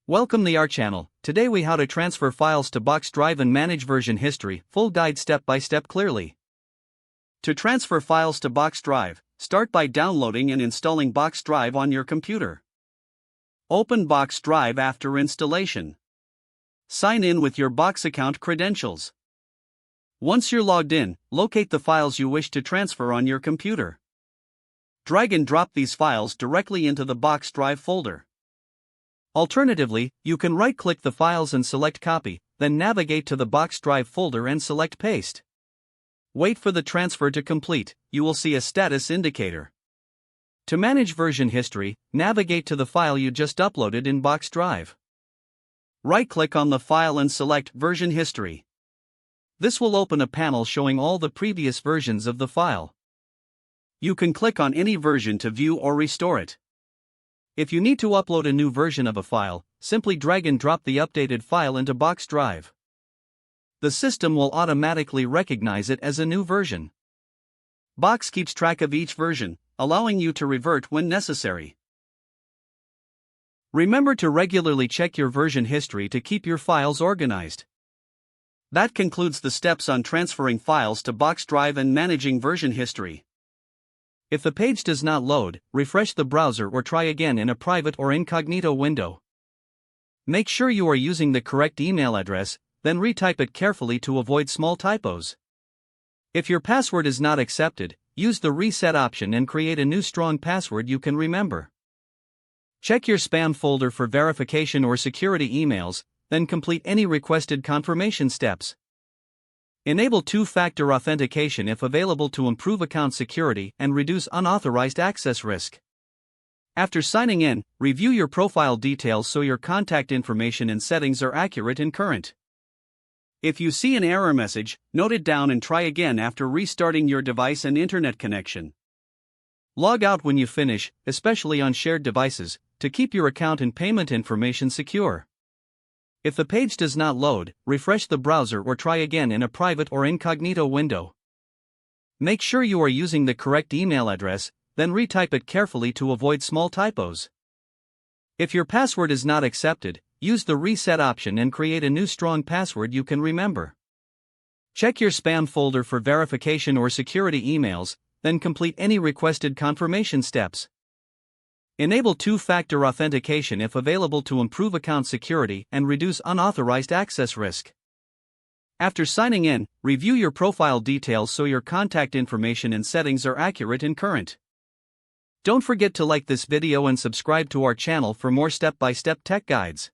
Welcome to our channel. Today we how to transfer files to Box Drive and manage version history, full guide step by step clearly. To transfer files to Box Drive, start by downloading and installing Box Drive on your computer. Open Box Drive after installation. Sign in with your Box account credentials. Once you're logged in, locate the files you wish to transfer on your computer. Drag and drop these files directly into the Box Drive folder. Alternatively, you can right-click the files and select Copy, then navigate to the Box Drive folder and select Paste. Wait for the transfer to complete. You will see a status indicator. To manage version history, navigate to the file you just uploaded in Box Drive. Right-click on the file and select Version History. This will open a panel showing all the previous versions of the file. You can click on any version to view or restore it. If you need to upload a new version of a file, simply drag and drop the updated file into Box Drive. The system will automatically recognize it as a new version. Box keeps track of each version, allowing you to revert when necessary. Remember to regularly check your version history to keep your files organized. That concludes the steps on transferring files to Box Drive and managing version history. If the page does not load, refresh the browser or try again in a private or incognito window. Make sure you are using the correct email address, then retype it carefully to avoid small typos. If your password is not accepted, use the reset option and create a new strong password you can remember. Check your spam folder for verification or security emails, then complete any requested confirmation steps. Enable two-factor authentication if available to improve account security and reduce unauthorized access risk. After signing in, review your profile details so your contact information and settings are accurate and current. If you see an error message, note it down and try again after restarting your device and internet connection. Log out when you finish, especially on shared devices, to keep your account and payment information secure. If the page does not load, refresh the browser or try again in a private or incognito window. Make sure you are using the correct email address, then retype it carefully to avoid small typos. If your password is not accepted, use the reset option and create a new strong password you can remember. Check your spam folder for verification or security emails, then complete any requested confirmation steps. Enable two-factor authentication if available to improve account security and reduce unauthorized access risk. After signing in, review your profile details so your contact information and settings are accurate and current. Don't forget to like this video and subscribe to our channel for more step-by-step tech guides.